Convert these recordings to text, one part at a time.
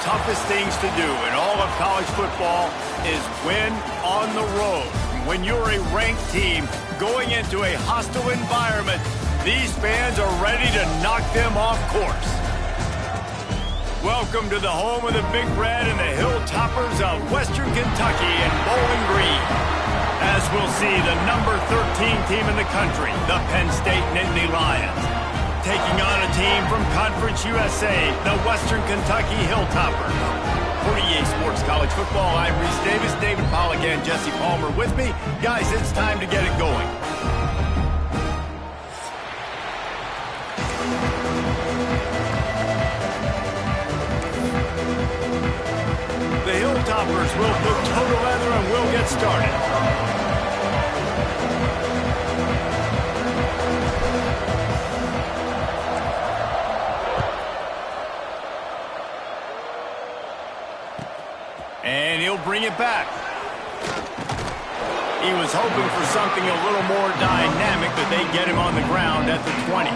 toughest things to do in all of college football is win on the road. When you're a ranked team going into a hostile environment, these fans are ready to knock them off course. Welcome to the home of the Big Red and the Hilltoppers of Western Kentucky in Bowling Green. As we'll see, the number 13 team in the country, the Penn State Nittany Lions, taking on a team from Conference USA, the Western Kentucky Hilltoppers. For EA Sports College Football, I'm Reese Davis, David Pollack, and Jesse Palmer with me. Guys, it's time to get it going. The Hilltoppers will put toe to leather and we'll get started. And he'll bring it back. He was hoping for something a little more dynamic, but they get him on the ground at the 20.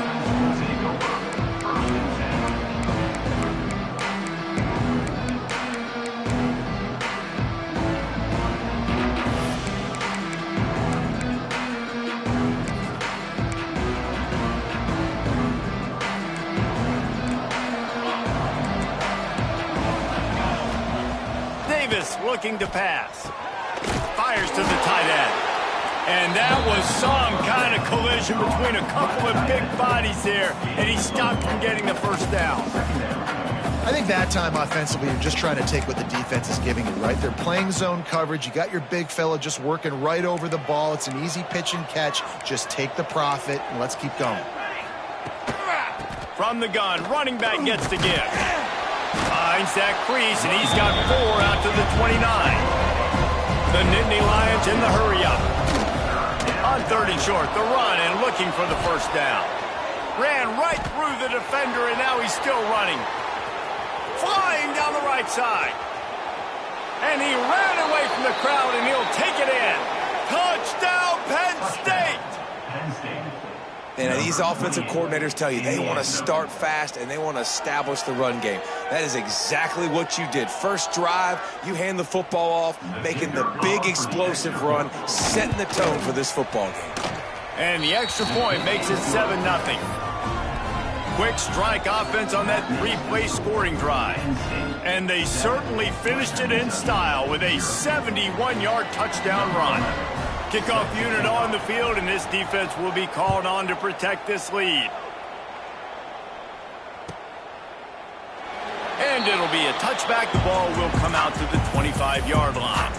Looking to pass. Fires to the tight end. And that was some kind of collision between a couple of big bodies there, and he stopped from getting the first down. I think that time offensively, you're just trying to take what the defense is giving you, right? They're playing zone coverage. You got your big fella just working right over the ball. It's an easy pitch and catch. Just take the profit, and let's keep going. From the gun, running back gets to give. Finds that crease, and he's got 4 out to the 29. The Nittany Lions in the hurry-up. On 3rd and short, the run and looking for the first down. Ran right through the defender, and now he's still running. Flying down the right side. And he ran away from the crowd, and he'll take it in. Touchdown, Penn State! And these offensive coordinators tell you they want to start fast and they want to establish the run game. That is exactly what you did. First drive, you hand the football off, making the big explosive run, setting the tone for this football game. And the extra point makes it 7-0. Quick strike offense on that 3-play scoring drive. And they certainly finished it in style with a 71-yard touchdown run. Kickoff unit on the field, and this defense will be called on to protect this lead. And it'll be a touchback. The ball will come out to the 25-yard line.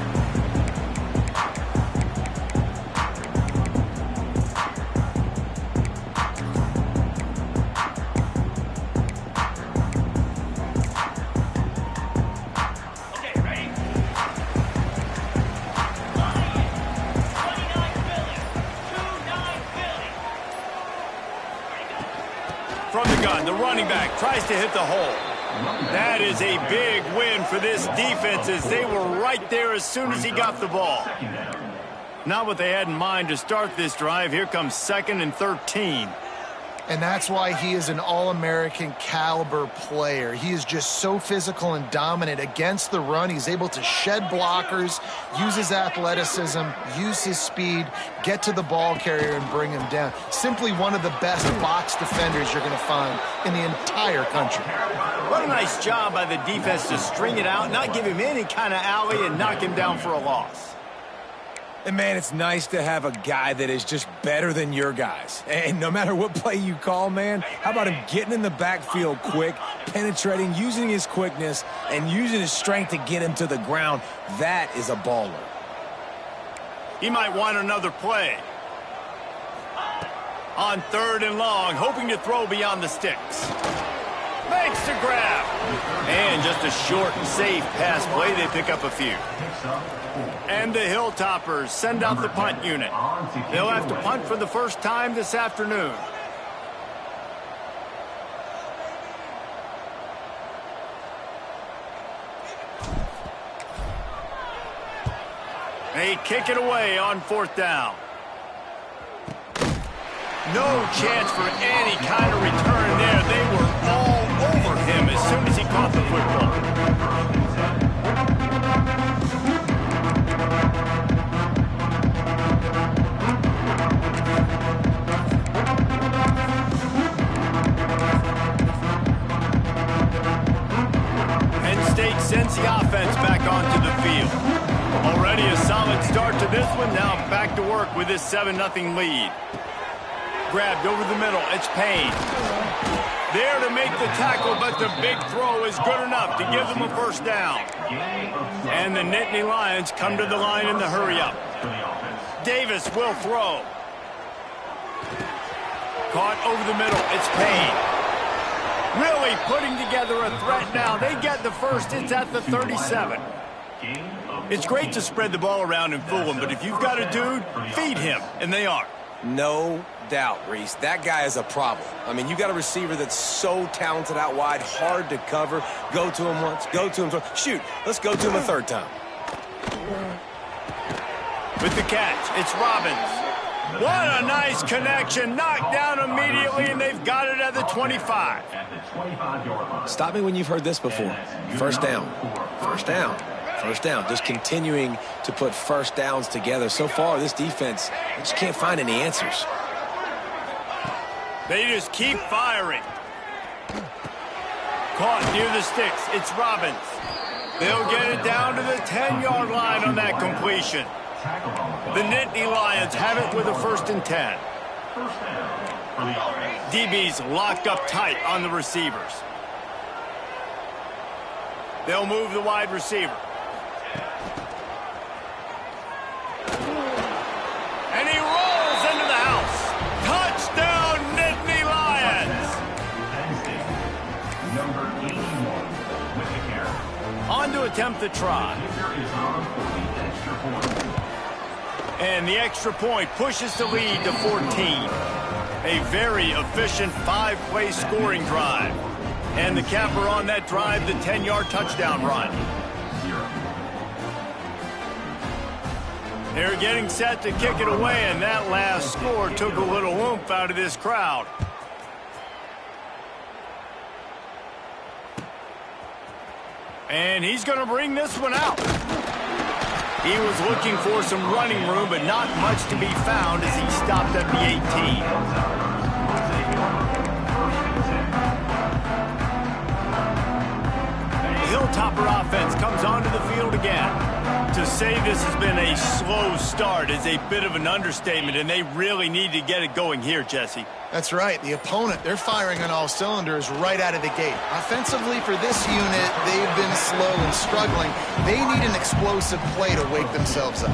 From the gun, the running back tries to hit the hole. That is a big win for this defense as they were right there as soon as he got the ball. Not what they had in mind to start this drive. Here comes 2nd and 13. And that's why he is an All-American caliber player. He is just so physical and dominant against the run. He's able to shed blockers, use his athleticism, use his speed, get to the ball carrier and bring him down. Simply one of the best box defenders you're going to find in the entire country. What a nice job by the defense to string it out, not give him any kind of alley, and knock him down for a loss. And, man, it's nice to have a guy that is just better than your guys. And no matter what play you call, man, how about him getting in the backfield quick, penetrating, using his quickness, and using his strength to get him to the ground? That is a baller. He might want another play. On 3rd and long, hoping to throw beyond the sticks. Makes the grab. And just a short and safe pass play. They pick up a few. And the Hilltoppers send out the punt unit. They'll have to punt for the first time this afternoon. They kick it away on 4th down. No chance for any kind of return there. They were all over him as soon as he caught the football. with this 7-0 lead. Grabbed over the middle. It's Payne. There to make the tackle, but the big throw is good enough to give them a first down. And the Nittany Lions come to the line in the hurry-up. Davis will throw. Caught over the middle. It's Payne. Really putting together a threat now. They get the first. It's at the 37. It's great to spread the ball around and fool him, but if you've got a dude, feed him, and they are. No doubt, Reese. That guy is a problem. I mean, you got a receiver that's so talented out wide, hard to cover. Go to him once, go to him twice. Shoot, let's go to him a third time. With the catch, it's Robbins. What a nice connection. Knocked down immediately, and they've got it at the 25. Stop me when you've heard this before. First down. First down. First down. Just continuing to put first downs together. So far, this defense just can't find any answers. They just keep firing. Caught near the sticks. It's Robbins. They'll get it down to the 10-yard line on that completion. The Nittany Lions have it with a 1st and 10. DB's locked up tight on the receivers. They'll move the wide receiver. And he rolls into the house. Touchdown, Nittany Lions. On to attempt the try. And the extra point pushes the lead to 14. A very efficient 5-play scoring drive. And the capper on that drive, the 10-yard touchdown run. They're getting set to kick it away, and that last score took a little oomph out of this crowd. And he's going to bring this one out. He was looking for some running room, but not much to be found as he stopped at the 18. The Hilltopper offense comes onto the field again. To say this has been a slow start is a bit of an understatement, and they really need to get it going here, Jesse. That's right. The opponent, they're firing on all cylinders right out of the gate. Offensively, for this unit, they've been slow and struggling. They need an explosive play to wake themselves up.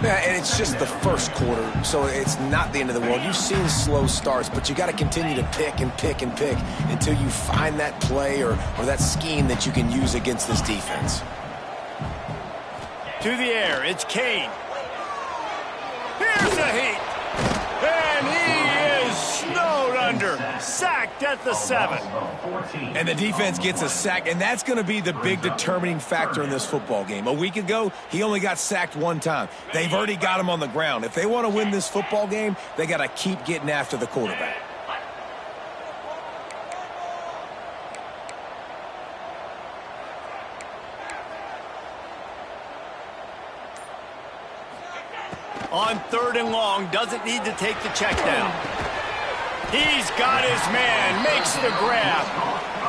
Yeah, and it's just the first quarter, so it's not the end of the world. You've seen slow starts, but you got to continue to pick and pick and pick until you find that play or that scheme that you can use against this defense. To the air, it's Kane. Here's a heat. And he is snowed under. Sacked at the 7. And the defense gets a sack, and that's going to be the big determining factor in this football game. A week ago, he only got sacked one time. They've already got him on the ground. If they want to win this football game, they got to keep getting after the quarterback. On 3rd and long, doesn't need to take the check down. He's got his man, makes the grab.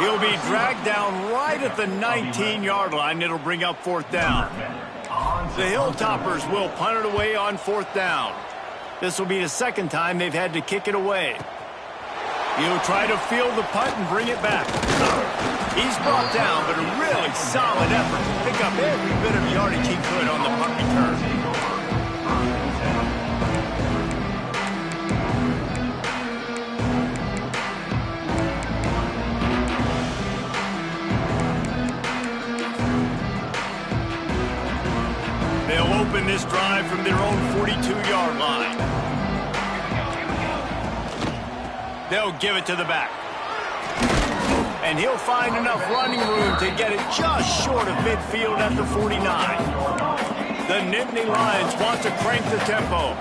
He'll be dragged down right at the 19-yard line. It'll bring up 4th down. The Hilltoppers will punt it away on 4th down. This will be the 2nd time they've had to kick it away. He'll try to field the punt and bring it back. He's brought down, but a really solid effort to pick up every bit of yardage he could on the punt return. They'll open this drive from their own 42-yard line. They'll give it to the back. And he'll find enough running room to get it just short of midfield at the 49. The Nittany Lions want to crank the tempo.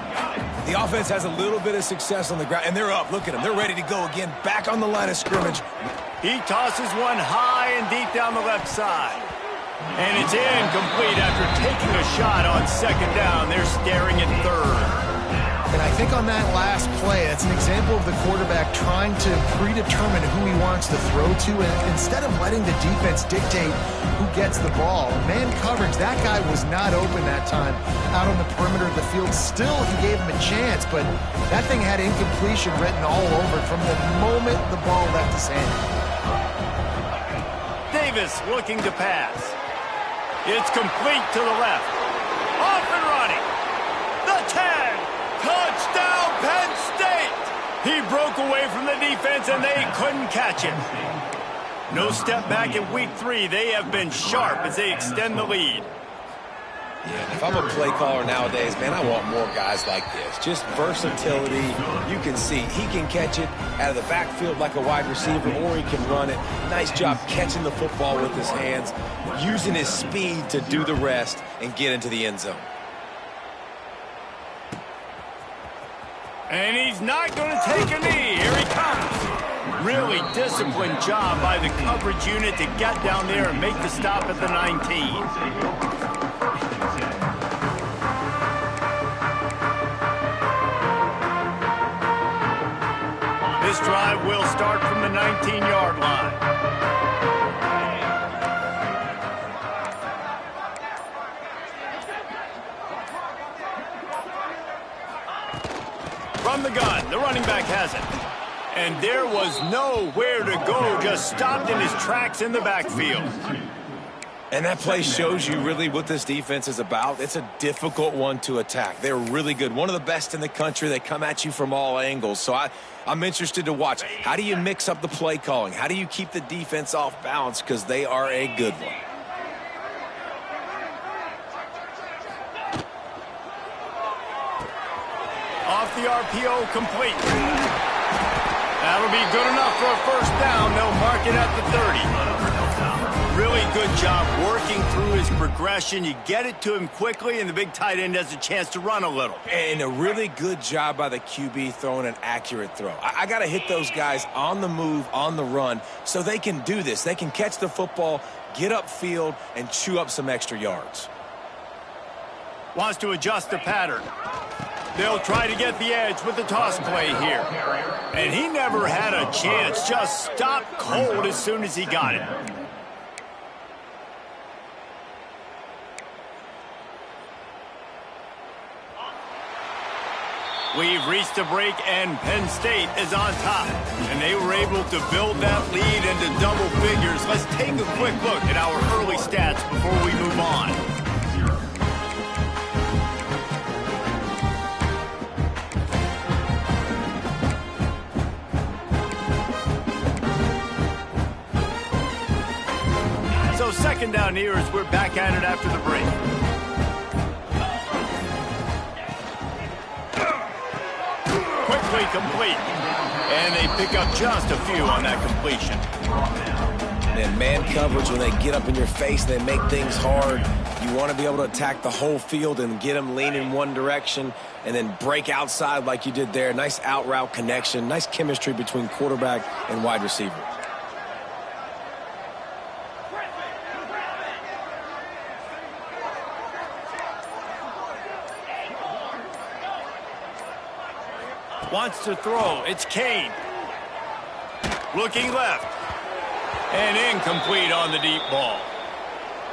The offense has a little bit of success on the ground, and they're up. Look at them. They're ready to go again, back on the line of scrimmage. He tosses one high and deep down the left side. And it's incomplete after taking a shot on 2nd down. They're staring at 3rd. And I think on that last play, that's an example of the quarterback trying to predetermine who he wants to throw to, and instead of letting the defense dictate who gets the ball. Man coverage, that guy was not open that time out on the perimeter of the field. Still, he gave him a chance, but that thing had incompletion written all over it from the moment the ball left his hand. Davis looking to pass. It's complete to the left. Off and running. The 10. Touchdown, Penn State! He broke away from the defense, and they couldn't catch him. No step back in week 3. They have been sharp as they extend the lead. Yeah, if I'm a play caller nowadays, man, I want more guys like this. Just versatility. You can see he can catch it out of the backfield like a wide receiver, or he can run it. Nice job catching the football with his hands, using his speed to do the rest and get into the end zone. And he's not going to take a knee. Here he comes. Really disciplined job by the coverage unit to get down there and make the stop at the 19. This drive will start from the 19-yard line. From the gun, the running back has it. And there was nowhere to go, just stopped in his tracks in the backfield. And that play shows you really what this defense is about. It's a difficult one to attack. They're really good. One of the best in the country. They come at you from all angles. So I'm interested to watch. How do you mix up the play calling? How do you keep the defense off balance? Because they are a good one. Off the RPO, complete. That'll be good enough for a first down. They'll mark it at the 30. Really good job working through his progression. You get it to him quickly, and the big tight end has a chance to run a little. And a really good job by the QB throwing an accurate throw. I got to hit those guys on the move, on the run, so they can do this. They can catch the football, get upfield, and chew up some extra yards. Wants to adjust the pattern. They'll try to get the edge with the toss play here. And he never had a chance. Just stopped cold as soon as he got it. We've reached a break, and Penn State is on top. And they were able to build that lead into double figures. Let's take a quick look at our early stats before we move on. So second down here as we're back at it after the break. Quickly complete. And they pick up just a few on that completion. And man coverage, when they get up in your face, they make things hard. You want to be able to attack the whole field and get them leaning one direction and then break outside like you did there. Nice out route connection. Nice chemistry between quarterback and wide receiver. Wants to throw. It's Kane. Looking left. And incomplete on the deep ball.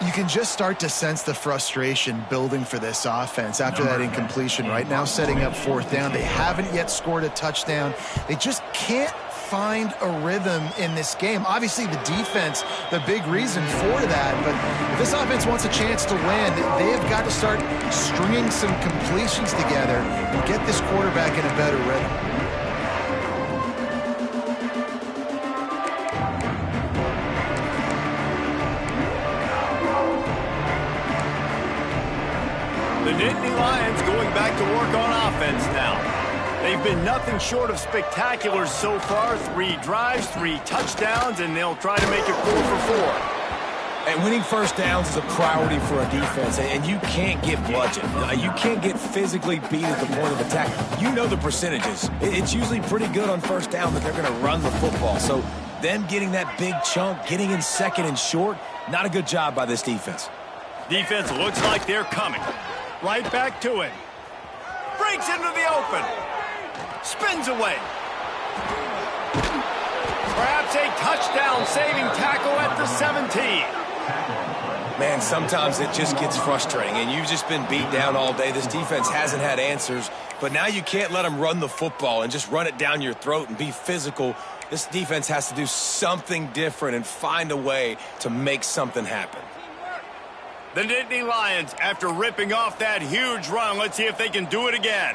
You can just start to sense the frustration building for this offense after that incompletion. Right now setting up fourth down. They haven't yet scored a touchdown. They just can't find a rhythm in this game. Obviously the defense, the big reason for that, but if this offense wants a chance to win, they have got to start stringing some completions together and get this quarterback in a better rhythm. The Nittany Lions going back to work on offense now. They've been nothing short of spectacular so far. 3 drives, 3 touchdowns, and they'll try to make it 4 for 4. And winning first downs is a priority for a defense, and you can't get bludgeoned. You can't get physically beat at the point of attack. You know the percentages. It's usually pretty good on first down that they're going to run the football. So them getting that big chunk, getting in second and short, not a good job by this defense. Defense looks like they're coming. Right back to it. Breaks into the open. spins away. Perhaps a touchdown-saving tackle at the 17. Man, sometimes it just gets frustrating, and you've just been beat down all day. This defense hasn't had answers, but now you can't let them run the football and just run it down your throat and be physical. This defense has to do something different and find a way to make something happen. The Nittany Lions, after ripping off that huge run, let's see if they can do it again.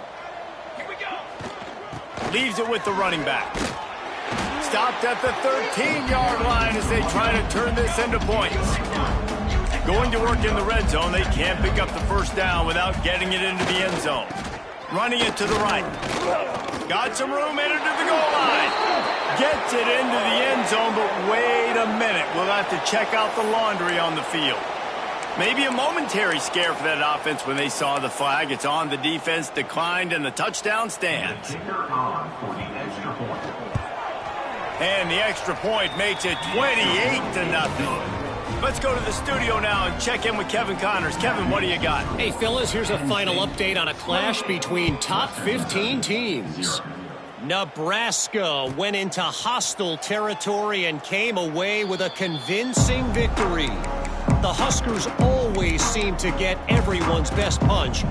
Here we go. Leaves it with the running back. Stopped at the 13-yard line as they try to turn this into points. Going to work in the red zone, they can't pick up the first down without getting it into the end zone. Running it to the right. Got some room, headed to the goal line. Gets it into the end zone, but wait a minute. We'll have to check out the laundry on the field. Maybe a momentary scare for that offense when they saw the flag. It's on, the defense declined, and the touchdown stands. And the extra point makes it 28-0. Let's go to the studio now and check in with Kevin Connors. Kevin, what do you got? Hey, fellas, here's a final update on a clash between top 15 teams. Nebraska went into hostile territory and came away with a convincing victory. The Huskers always seem to get everyone's best punch,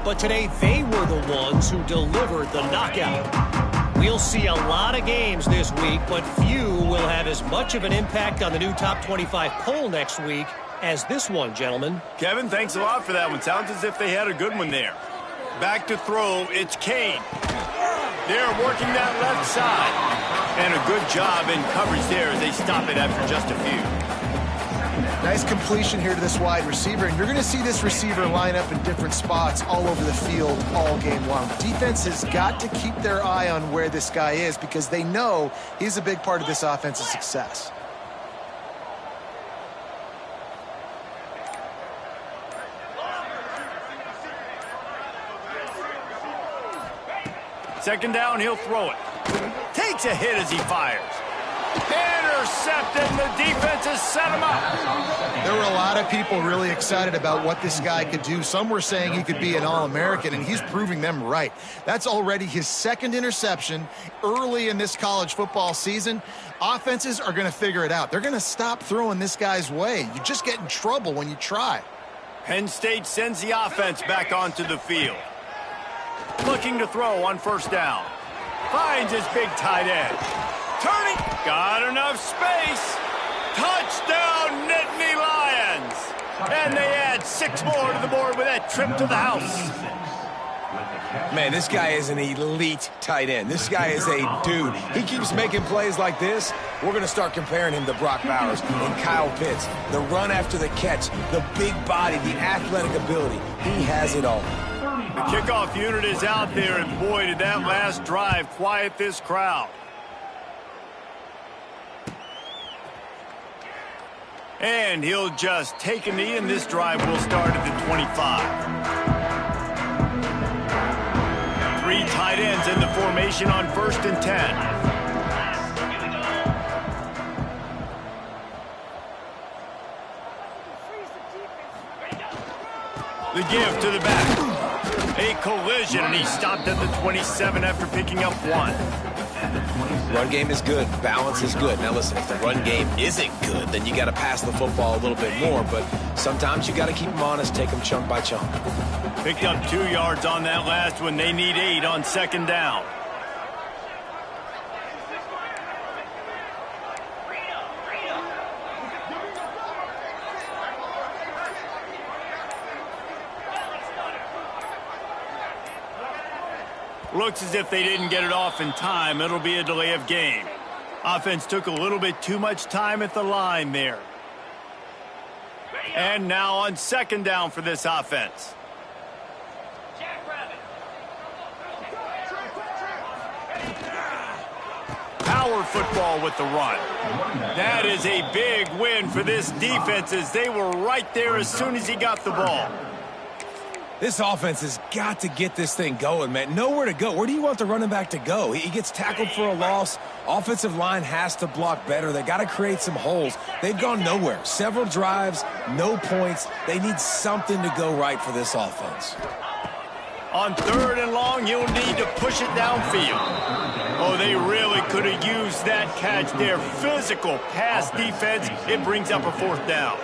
but today they were the ones who delivered the knockout. We'll see a lot of games this week, but few will have as much of an impact on the new Top 25 poll next week as this one, gentlemen. Kevin, thanks a lot for that one. Sounds as if they had a good one there. Back to throw, it's Kane. They're working that left side. And a good job in coverage there as they stop it after just a few. Nice completion here to this wide receiver, and you're going to see this receiver line up in different spots all over the field all game long. Defense has got to keep their eye on where this guy is because they know he's a big part of this offense's success. Second down, he'll throw it. Takes a hit as he fires. Intercepted, and the defense has set him up. There were a lot of people really excited about what this guy could do. Some were saying he could be an All-American, and he's proving them right. That's already his second interception early in this college football season. Offenses are going to figure it out. They're going to stop throwing this guy's way. You just get in trouble when you try. Penn State sends the offense back onto the field. Looking to throw on first down. Finds his big tight end. Turning. Got enough space. Touchdown, Nittany Lions. And they add 6 more to the board with that trip to the house. Man, this guy is an elite tight end. This guy is a dude. He keeps making plays like this. We're going to start comparing him to Brock Bowers and Kyle Pitts. The run after the catch, the big body, the athletic ability. He has it all. The kickoff unit is out there, and boy, did that last drive quiet this crowd. And he'll just take a knee, and this drive will start at the 25. 3 tight ends in the formation on 1st and 10. The give to the back. A collision, and he stopped at the 27 after picking up 1. Run game is good. Balance is good. Now listen, if the run game isn't good, then you got to pass the football a little bit more. But sometimes you got to keep them honest, take them chunk by chunk. Picked up 2 yards on that last one. They need 8 on second down. Looks as if they didn't get it off in time. It'll be a delay of game. Offense took a little bit too much time at the line there. And now on second down for this offense. Power football with the run. That is a big win for this defense as they were right there as soon as he got the ball. This offense has got to get this thing going, man. Nowhere to go. Where do you want the running back to go? He gets tackled for a loss. Offensive line has to block better. They got to create some holes. They've gone nowhere. Several drives, no points. They need something to go right for this offense. On 3rd and long, he'll need to push it downfield. Oh, they really could have used that catch there. Physical pass defense. It brings up a 4th down.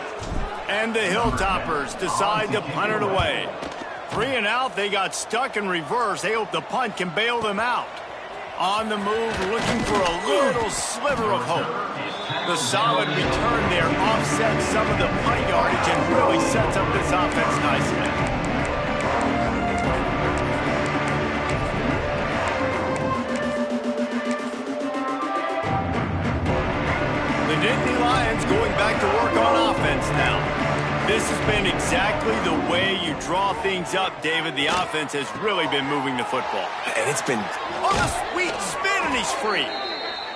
And the Hilltoppers decide to punt it away. 3 and out, they got stuck in reverse. They hope the punt can bail them out. On the move, looking for a little sliver of hope. The solid return there offsets some of the punt yardage and really sets up this offense nicely. The Nittany Lions going back to work on offense now. This has been exactly the way you draw things up, David. The offense has really been moving the football. And it's been... Oh, the sweet spin, and he's free.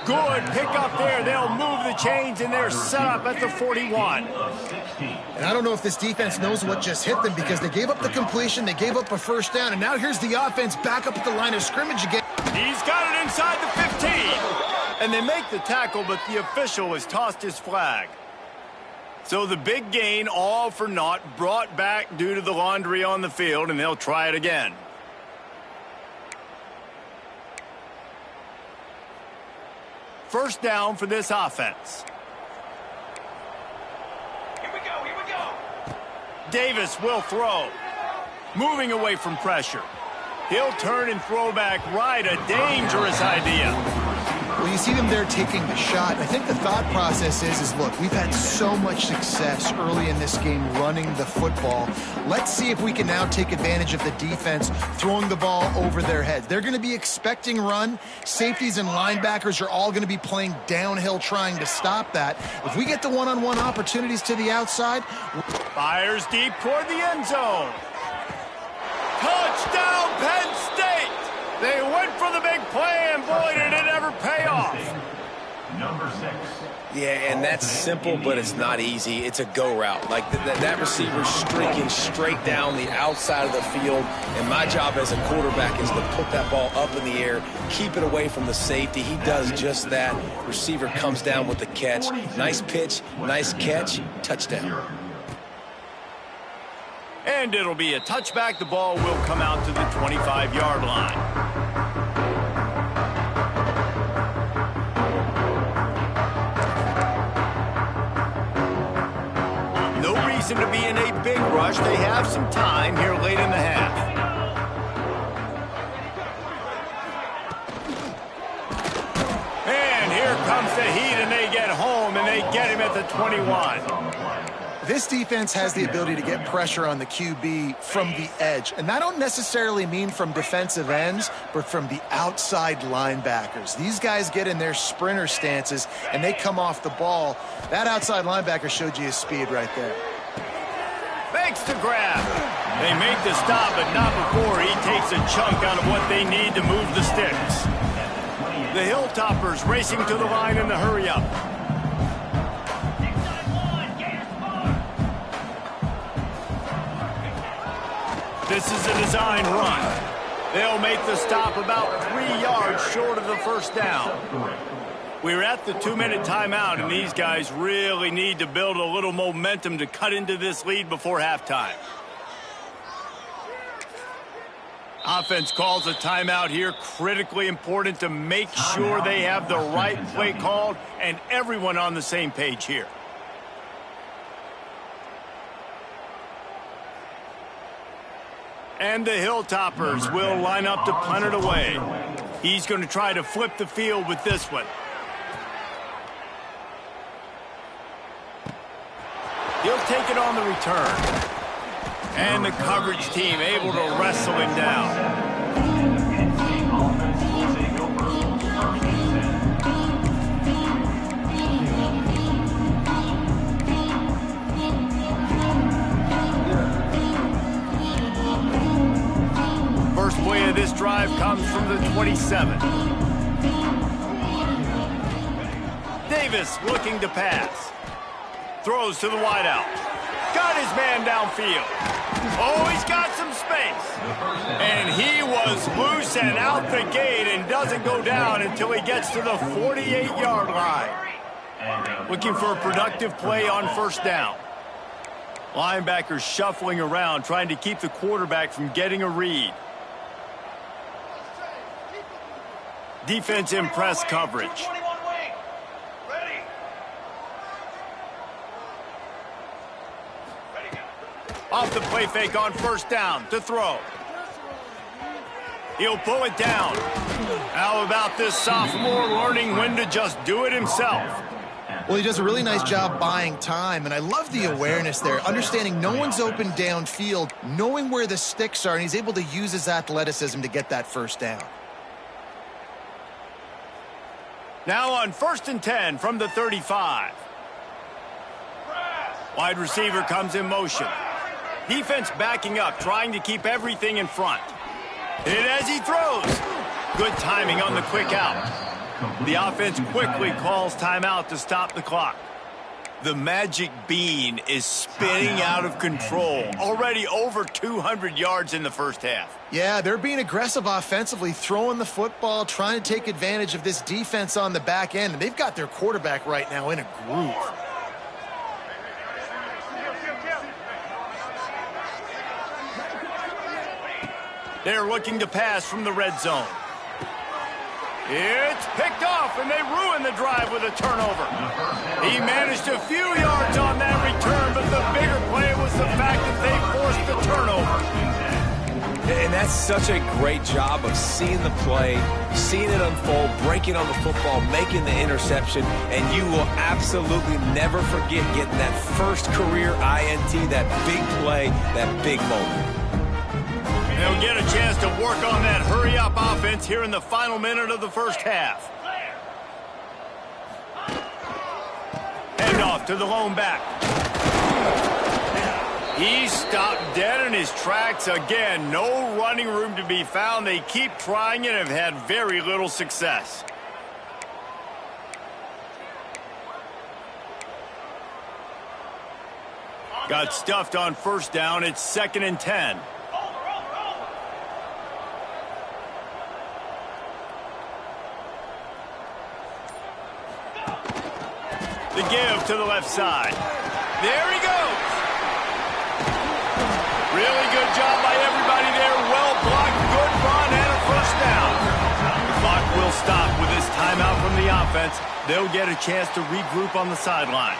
Good pick up there. They'll move the chains, and they're set up at the 41. And I don't know if this defense knows what just hit them because they gave up the completion, they gave up a 1st down, and now here's the offense back up at the line of scrimmage again. He's got it inside the 15. And they make the tackle, but the official has tossed his flag. So the big gain, all for naught, brought back due to the laundry on the field, and they'll try it again. First down for this offense. Here we go. Davis will throw. Moving away from pressure. He'll turn and throw back right. A dangerous idea. Well, you see them there taking the shot. I think the thought process is look, we've had so much success early in this game running the football. Let's see if we can now take advantage of the defense throwing the ball over their heads. They're going to be expecting run. Safeties and linebackers are all going to be playing downhill trying to stop that. If we get the one-on-one opportunities to the outside. Fires deep toward the end zone. Touchdown, Penn State! They went for the big play, and boy, did it ever pay off. Number 6. Yeah, and that's simple, but it's not easy. It's a go route. Like that receiver's streaking straight down the outside of the field, and my job as a quarterback is to put that ball up in the air, keep it away from the safety. He does just that. Receiver comes down with the catch. Nice pitch, nice catch, touchdown. And it'll be a touchback. The ball will come out to the 25-yard line. No reason to be in a big rush. They have some time here late in the half. And here comes the heat, and they get home, and they get him at the 21. This defense has the ability to get pressure on the QB from the edge. And I don't necessarily mean from defensive ends, but from the outside linebackers. These guys get in their sprinter stances, and they come off the ball. That outside linebacker showed you his speed right there. Makes the grab. They make the stop, but not before he takes a chunk out of what they need to move the sticks. The Hilltoppers racing to the line in the hurry-up. This is a design run. They'll make the stop about 3 yards short of the 1st down. We're at the 2-minute timeout, and these guys really need to build a little momentum to cut into this lead before halftime. Offense calls a timeout here. Critically important to make sure they have the right play called and everyone on the same page here. And the Hilltoppers will line up to punt it away. He's going to try to flip the field with this one. He'll take it on the return. And the coverage team able to wrestle him down. First play of this drive comes from the 27. Davis looking to pass. Throws to the wideout. Got his man downfield. Oh, he's got some space. And he was loose and out the gate and doesn't go down until he gets to the 48-yard line. Looking for a productive play on 1st down. Linebackers shuffling around, trying to keep the quarterback from getting a read. Defense in press coverage. 21 wing. Ready. Ready, go. Off the play fake on first down to throw. He'll pull it down. How about this sophomore learning when to just do it himself? Well, he does a really nice job buying time, and I love the awareness there, understanding no one's open downfield, knowing where the sticks are, and he's able to use his athleticism to get that first down. Now on 1st and 10 from the 35. Wide receiver comes in motion. Defense backing up, trying to keep everything in front. Hit as he throws. Good timing on the quick out. The offense quickly calls timeout to stop the clock. The magic bean is spinning out of control. Already over 200 yards in the first half. Yeah, they're being aggressive offensively, throwing the football, trying to take advantage of this defense on the back end, and they've got their quarterback right now in a groove. They're looking to pass from the red zone. It's picked off, and they ruin the drive with a turnover. He managed a few yards on that return, but the bigger play was the fact that they forced the turnover. And that's such a great job of seeing the play, seeing it unfold, breaking on the football, making the interception, and you will absolutely never forget getting that first career INT, that big play, that big moment. They'll get a chance to work on that hurry-up offense here in the final minute of the first half. Hand off to the lone back. He's stopped dead in his tracks again. No running room to be found. They keep trying and have had very little success. Got stuffed on first down. It's 2nd and 10. The give to the left side. There he goes. Really good job by everybody there. Well blocked, good run, and a first down. The clock will stop with this timeout from the offense. They'll get a chance to regroup on the sideline.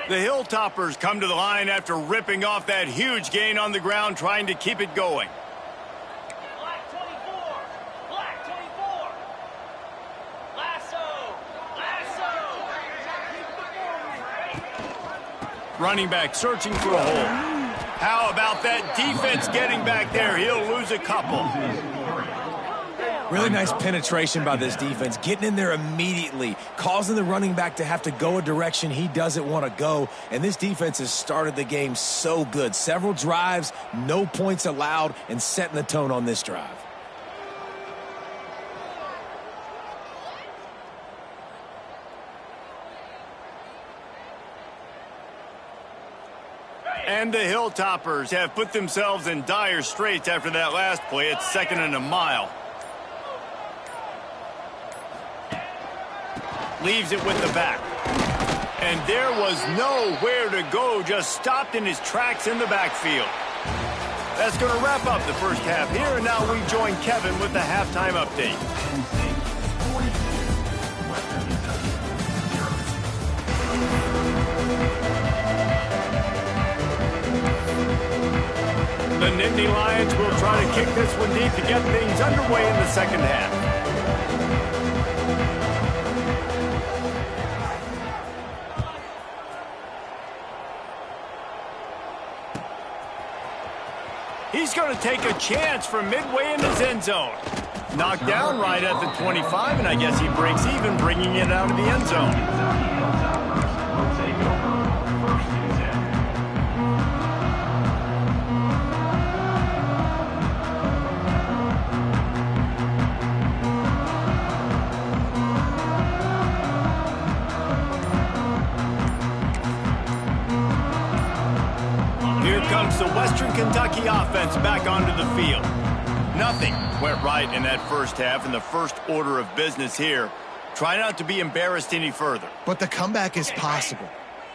The Hilltoppers come to the line after ripping off that huge gain on the ground, trying to keep it going. Black 24. Black 24. Lasso. Lasso. Running back searching for a hole. How about that defense getting back there? He'll lose a couple. Really nice penetration by this defense, getting in there immediately, causing the running back to have to go a direction he doesn't want to go, and this defense has started the game so good. Several drives, no points allowed, and setting the tone on this drive. And the Hilltoppers have put themselves in dire straits after that last play. It's 2nd and a mile. Leaves it with the back. And there was nowhere to go, just stopped in his tracks in the backfield. That's going to wrap up the first half here, and now we join Kevin with the halftime update. The Nittany Lions will try to kick this one deep to get things underway in the second half. He's going to take a chance from midway in his end zone. Knocked down right at the 25, and I guess he breaks even, bringing it out of the end zone. comes the Western Kentucky offense back onto the field. Nothing went right in that first half, and the first order of business here. Try not to be embarrassed any further. But the comeback is possible.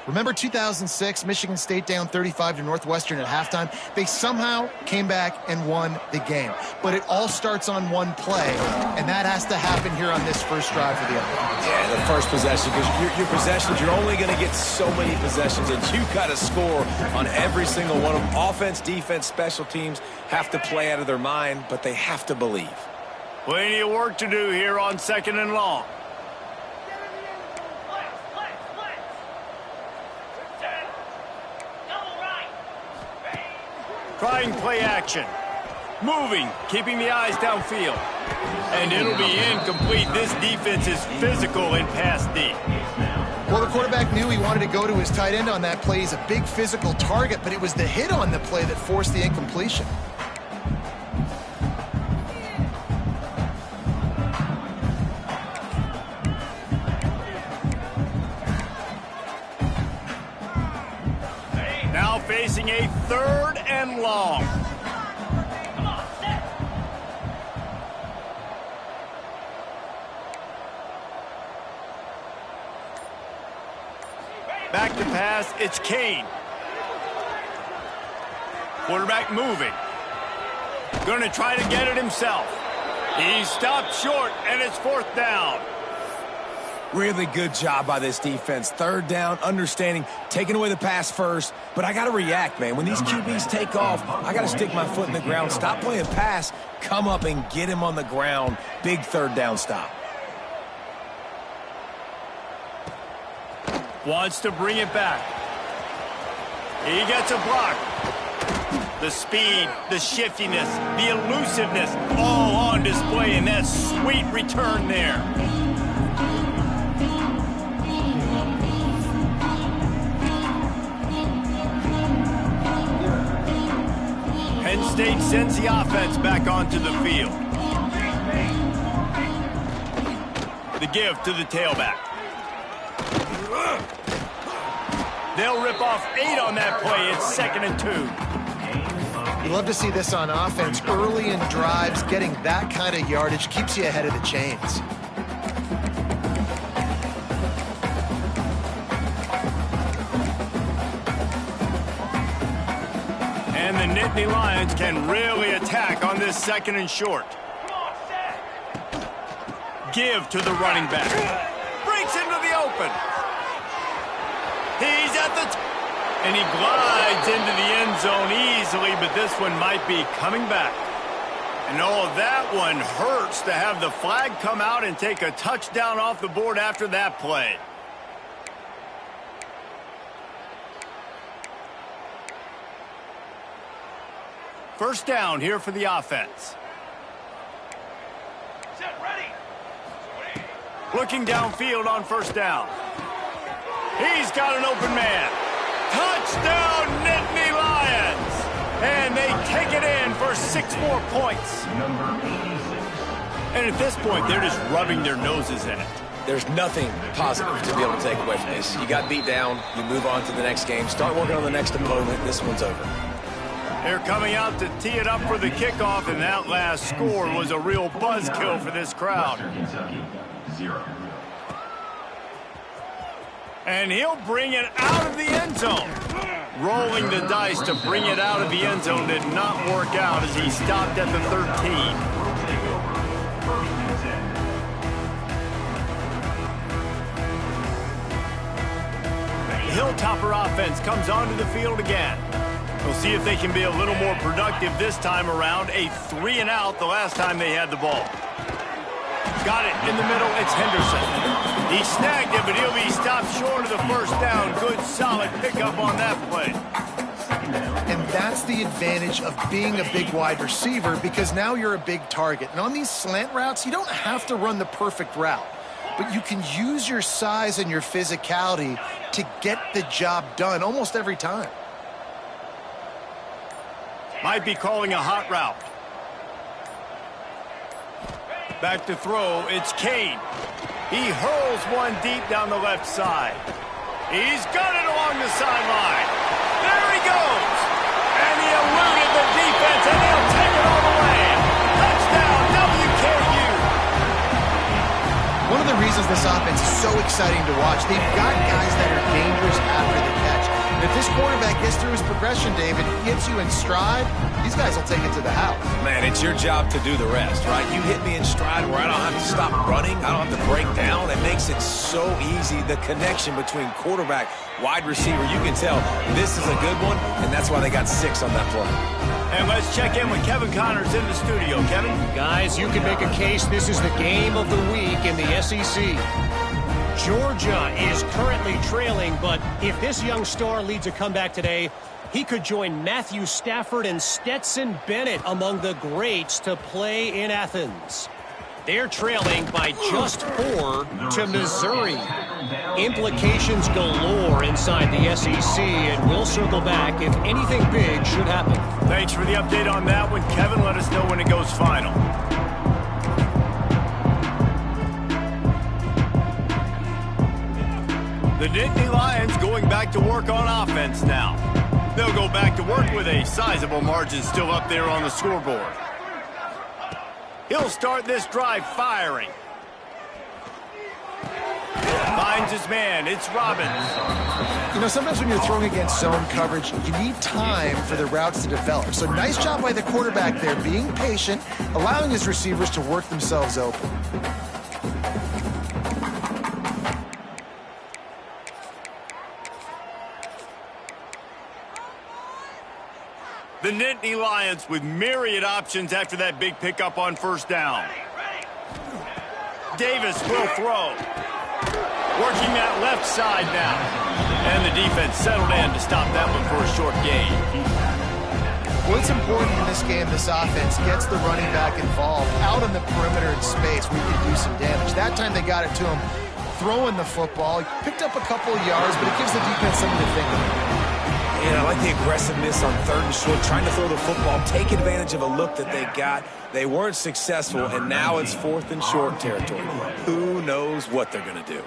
Remember 2006, Michigan State down 35 to Northwestern at halftime? They somehow came back and won the game. But it all starts on one play, and that has to happen here on this first drive for the offense. Yeah, the first possession, because your possessions, you're only going to get so many possessions, and you've got to score on every single one of them. Offense, defense, special teams have to play out of their mind, but they have to believe. Plenty of work to do here on 2nd and long. Trying play action. Moving, keeping the eyes downfield. And it'll be incomplete. This defense is physical in pass deep. Well, the quarterback knew he wanted to go to his tight end on that play. He's a big physical target, but it was the hit on the play that forced the incompletion. Now facing a 3rd and long. Back to pass, it's Kane. Quarterback moving. Going to try to get it himself. He stopped short, and it's 4th down. Really good job by this defense. 3rd down, understanding, taking away the pass first. But I got to react, man. When these QBs take off, I got to stick my foot in the ground. Stop playing pass. Come up and get him on the ground. Big 3rd down stop. Wants to bring it back. He gets a block. The speed, the shiftiness, the elusiveness, all on display in that sweet return there. Penn State sends the offense back onto the field. The give to the tailback. They'll rip off 8 on that play. It's 2nd and 2. You love to see this on offense. Early in drives, getting that kind of yardage keeps you ahead of the chains. And the Nittany Lions can really attack on this 2nd and short. Give to the running back. Breaks into the open. He's at the and he glides into the end zone easily, but this one might be coming back. And oh, that one hurts to have the flag come out and take a touchdown off the board after that play. First down here for the offense. Set, ready. Looking downfield on 1st down. He's got an open man. Touchdown, Nittany Lions! And they take it in for 6 more points. And at this point, they're just rubbing their noses in it. There's nothing positive to be able to take away from this. You got beat down, you move on to the next game, start working on the next opponent, this one's over. They're coming out to tee it up for the kickoff, and that last score was a real buzzkill for this crowd. And he'll bring it out of the end zone. Rolling the dice to bring it out of the end zone did not work out as he stopped at the 13. The Hilltopper offense comes onto the field again. We'll see if they can be a little more productive this time around. A 3 and out the last time they had the ball. Got it in the middle. It's Henderson. He snagged it, but he'll be stopped short of the 1st down. Good, solid pickup on that play. And that's the advantage of being a big wide receiver, because now you're a big target. And on these slant routes, you don't have to run the perfect route, but you can use your size and your physicality to get the job done almost every time. Might be calling a hot route. Back to throw, it's Kane. He hurls one deep down the left side. He's got it along the sideline. There he goes. this offense is so exciting to watch. They've got guys that are dangerous after the catch. And if this quarterback gets through his progression, David, gets you in stride, these guys will take it to the house. Man, it's your job to do the rest, right? You hit me in stride where I don't have to stop running. I don't have to break down. It makes it so easy. The connection between quarterback, wide receiver, you can tell this is a good one, and that's why they got 6 on that play. And let's check in with Kevin Connors in the studio. Kevin? Guys, you can make a case this is the game of the week in the SEC. Georgia is currently trailing, but if this young star leads a comeback today, he could join Matthew Stafford and Stetson Bennett among the greats to play in Athens. They're trailing by just 4 to Missouri. Implications galore inside the SEC, and we'll circle back if anything big should happen. Thanks for the update on that one. Kevin, let us know when it goes final. The Nittany Lions going back to work on offense now. They'll go back to work with a sizable margin still up there on the scoreboard. He'll start this drive firing. Finds his man. It's Robbins. You know, sometimes when you're throwing against zone coverage, you need time for the routes to develop. So nice job by the quarterback there, being patient, allowing his receivers to work themselves open. The Nittany Lions with myriad options after that big pickup on first down. Davis will throw. Working that left side now. And the defense settled in to stop that one for a short gain. Well, it's important in this game, this offense gets the running back involved out on the perimeter in space where you can do some damage. That time they got it to him throwing the football. He picked up a couple of yards, but it gives the defense something to think about. Yeah, I like the aggressiveness on 3rd and short, trying to throw the football, take advantage of a look that they got. They weren't successful, and now it's 4th and short territory. Who knows what they're going to do?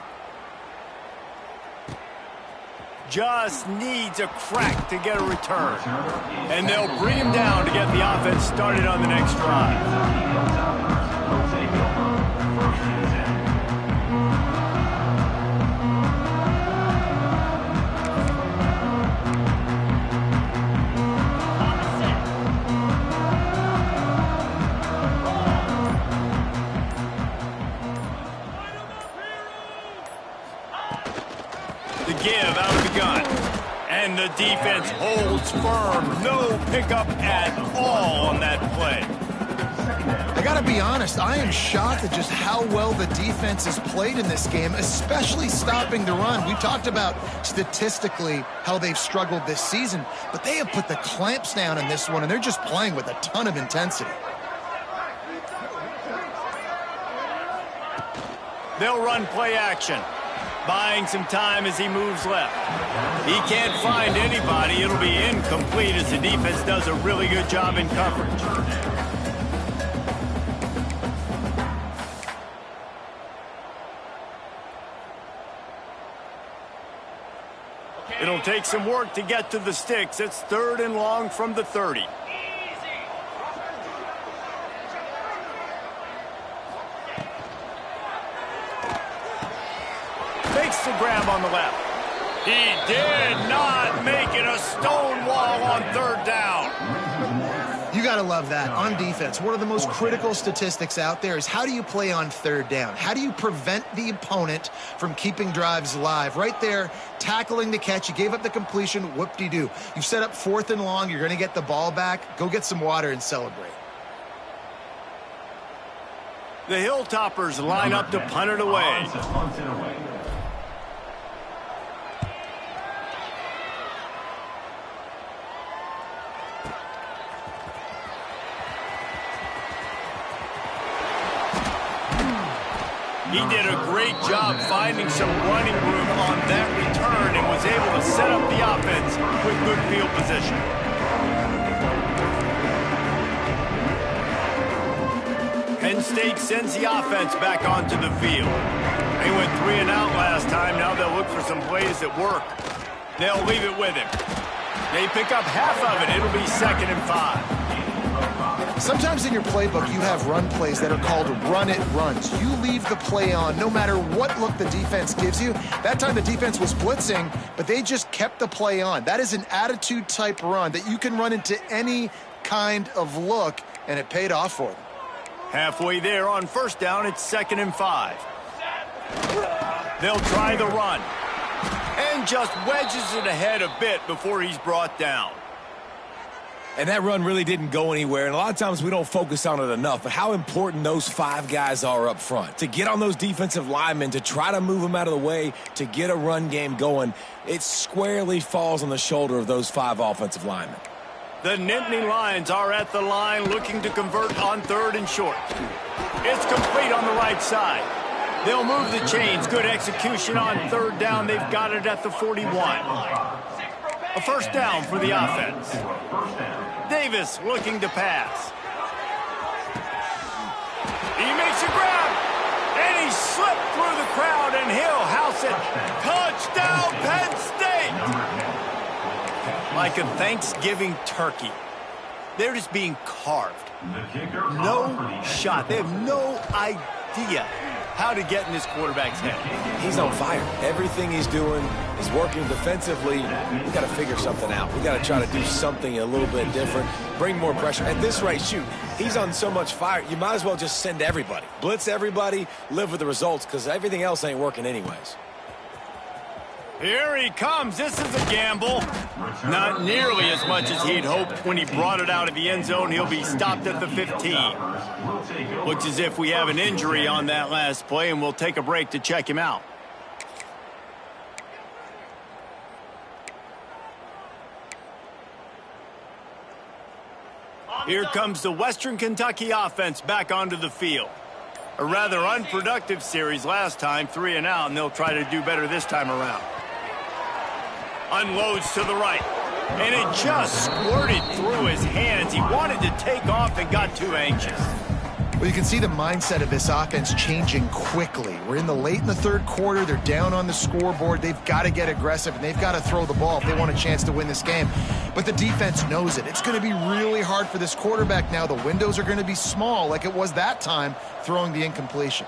Just needs a crack to get a return. And they'll bring him down to get the offense started on the next drive. Give out of the gun. And the defense holds firm. No pickup at all on that play. I got to be honest, I am shocked at just how well the defense has played in this game, especially stopping the run. We talked about statistically how they've struggled this season, but they have put the clamps down in this one, and they're just playing with a ton of intensity. They'll run play action. Buying some time as he moves left. He can't find anybody. It'll be incomplete as the defense does a really good job in coverage. It'll take some work to get to the sticks. It's 3rd and long from the 30. Makes the grab on the left. He did not make it a stone wall on 3rd down. You got to love that. On defense, one of the most critical statistics out there is how do you play on 3rd down? How do you prevent the opponent from keeping drives alive? Right there, tackling the catch. You gave up the completion. Whoop-de-doo. You've set up 4th and long. You're going to get the ball back. Go get some water and celebrate. The Hilltoppers line up to punt it away. He did a great job finding some running room on that return and was able to set up the offense with good field position. Penn State sends the offense back onto the field. They went 3 and out last time. Now they'll look for some plays that work. They'll leave it with him. They pick up half of it. It'll be 2nd and 5. Sometimes in your playbook, you have run plays that are called run-it runs. You leave the play on no matter what look the defense gives you. That time the defense was blitzing, but they just kept the play on. That is an attitude-type run that you can run into any kind of look, and it paid off for them. Halfway there on first down, it's 2nd and 5. They'll try the run. And just wedges it ahead a bit before he's brought down. And that run really didn't go anywhere, and a lot of times we don't focus on it enough, but how important those 5 guys are up front. To get on those defensive linemen, to try to move them out of the way, to get a run game going, it squarely falls on the shoulder of those 5 offensive linemen. The Nittany Lions are at the line looking to convert on 3rd and short. It's complete on the right side. They'll move the chains. Good execution on 3rd down. They've got it at the 41. A first down for the offense. Davis looking to pass. He makes a grab, and he slipped through the crowd, and he'll house it. Touchdown, Penn State! Like a Thanksgiving turkey, they're just being carved. No shot. They have no idea how to get in this quarterback's head. He's on fire. Everything he's doing is working defensively. We've got to figure something out. We've got to try to do something a little bit different, bring more pressure. At this rate, shoot, he's on so much fire, you might as well just send everybody. Blitz everybody, live with the results, because everything else ain't working anyways. Here he comes. This is a gamble. Not nearly as much as he'd hoped when he brought it out of the end zone. He'll be stopped at the 15. Looks as if we have an injury on that last play, and we'll take a break to check him out. Here comes the Western Kentucky offense back onto the field. A rather unproductive series last time, 3 and out, and they'll try to do better this time around. Unloads to the right, and it just squirted through his hands. He wanted to take off and got too anxious. Well, you can see the mindset of this offense changing quickly. We're late in the 3rd quarter. They're down on the scoreboard. They've got to get aggressive, and they've got to throw the ball if they want a chance to win this game. But the defense knows it. It's going to be really hard for this quarterback now. The windows are going to be small like it was that time throwing the incompletion.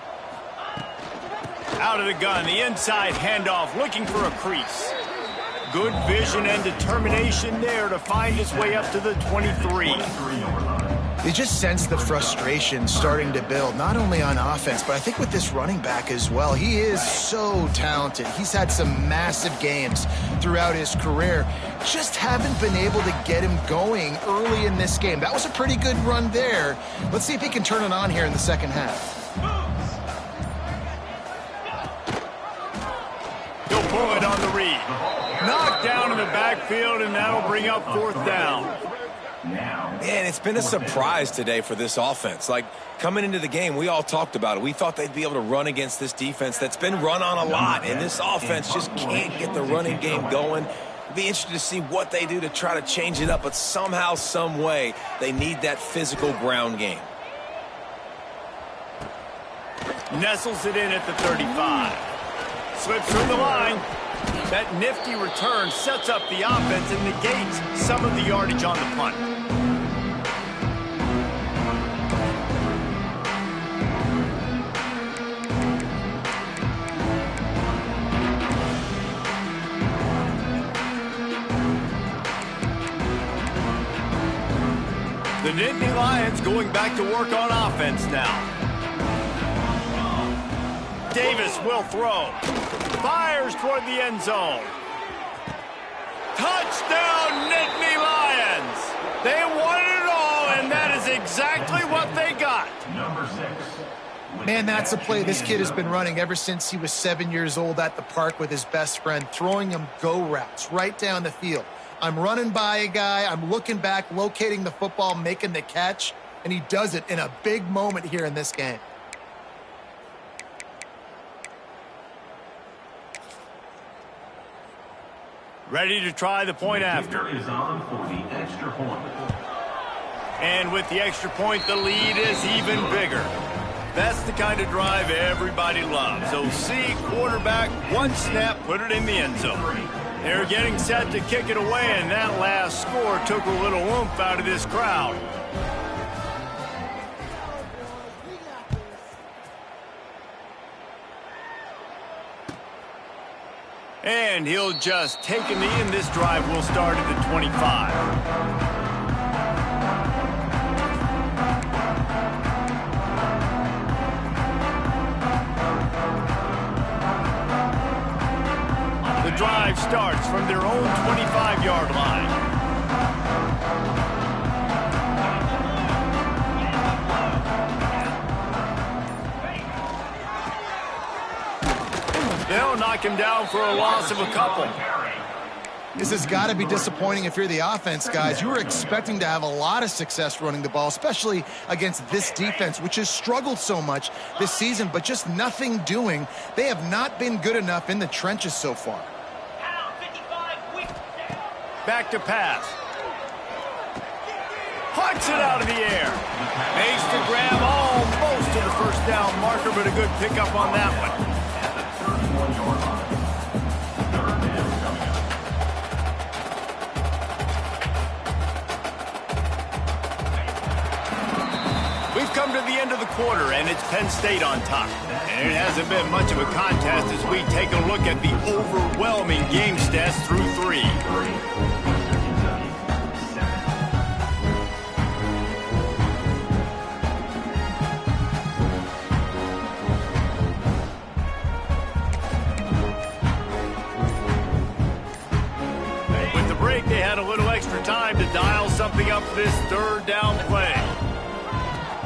Out of the gun, the inside handoff, looking for a crease. Good vision and determination there to find his way up to the 23. You just sense the frustration starting to build, not only on offense, but I think with this running back as well. He is so talented. He's had some massive games throughout his career. Just haven't been able to get him going early in this game. That was a pretty good run there. Let's see if he can turn it on here in the second half. He'll pull it on the read. Knocked down in the backfield, and that'll bring up 4th down. Man, it's been a surprise today for this offense. Like, coming into the game, we all talked about it. We thought they'd be able to run against this defense that's been run on a lot, and this offense just can't get the running game going. It'd be interesting to see what they do to try to change it up, but somehow, some way, they need that physical ground game. Nestles it in at the 35. Slips through the line. That nifty return sets up the offense and negates some of the yardage on the punt. The Nittany Lions going back to work on offense now. Davis will throw. Fires toward the end zone. Touchdown, Nittany Lions! They won it all, and that is exactly what they got. Number 6. Man, that's a play this kid has been running ever since he was 7 years old at the park with his best friend, throwing him go routes right down the field. I'm running by a guy, I'm looking back, locating the football, making the catch, and he does it in a big moment here in this game. Ready to try the point after. Is on for the extra point. And with the extra point, the lead is even bigger. That's the kind of drive everybody loves. OC, quarterback, one snap, put it in the end zone. They're getting set to kick it away, and that last score took a little oomph out of this crowd. And he'll just take a knee, and this drive will start at the 25. The drive starts from their own 25-yard line. They'll knock him down for a loss of a couple. This has got to be disappointing if you're the offense, guys. You were expecting to have a lot of success running the ball, especially against this defense, which has struggled so much this season, but just nothing doing. They have not been good enough in the trenches so far. Back to pass. Hucks it out of the air. Makes the grab almost to the first down marker, but a good pickup on that one. We've come to the end of the quarter, and it's Penn State on top. And it hasn't been much of a contest as we take a look at the overwhelming game stats through 3. With the break, they had a little extra time to dial something up this third down play.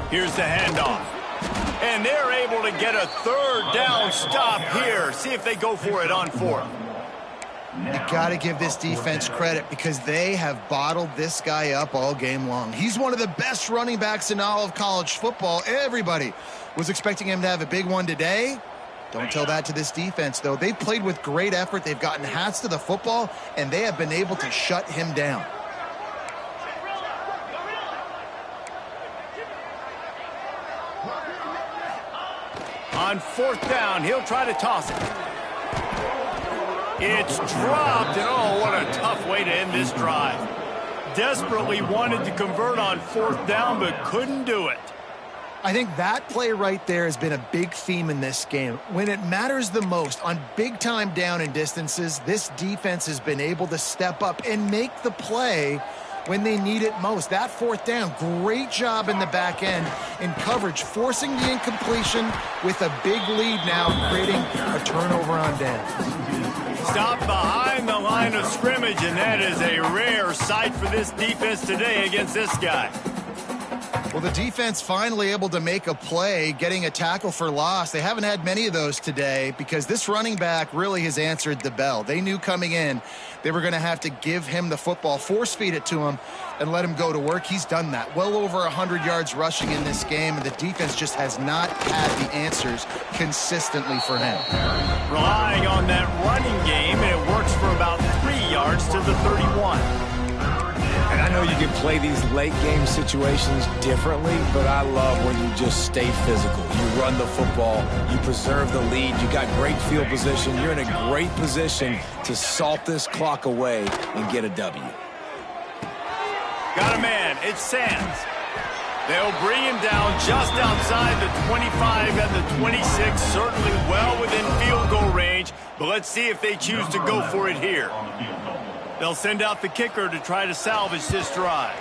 Here's the handoff. And they're able to get a third down stop here. See if they go for it on 4th. You got to give this defense credit because they have bottled this guy up all game long. He's one of the best running backs in all of college football. Everybody was expecting him to have a big one today. Don't tell that to this defense, though. They've played with great effort. They've gotten hats to the football, and they have been able to shut him down. On 4th down, he'll try to toss it. It's dropped, and oh, what a tough way to end this drive. Desperately wanted to convert on 4th down, but couldn't do it. I think that play right there has been a big theme in this game. When it matters the most, on big-time down and distances, this defense has been able to step up and make the play when they need it most. That 4th down, great job in the back end in coverage, forcing the incompletion with a big lead now, creating a turnover on down. Stop behind the line of scrimmage, and that is a rare sight for this defense today against this guy. Well, the defense finally able to make a play, getting a tackle for loss. They haven't had many of those today because this running back really has answered the bell. They knew coming in they were going to have to give him the football, force feed it to him, and let him go to work. He's done that. Well over 100 yards rushing in this game, and the defense just has not had the answers consistently for him. Relying on that running game, and it works for about 3 yards to the 31. And I know you can play these late game situations differently, but I love when you just stay physical. You run the football, you preserve the lead, you got great field position, you're in a great position to salt this clock away and get a W. Got a man, it's Sands. They'll bring him down just outside the 25 and the 26, certainly well within field goal range, but let's see if they choose to go for it here. They'll send out the kicker to try to salvage this drive.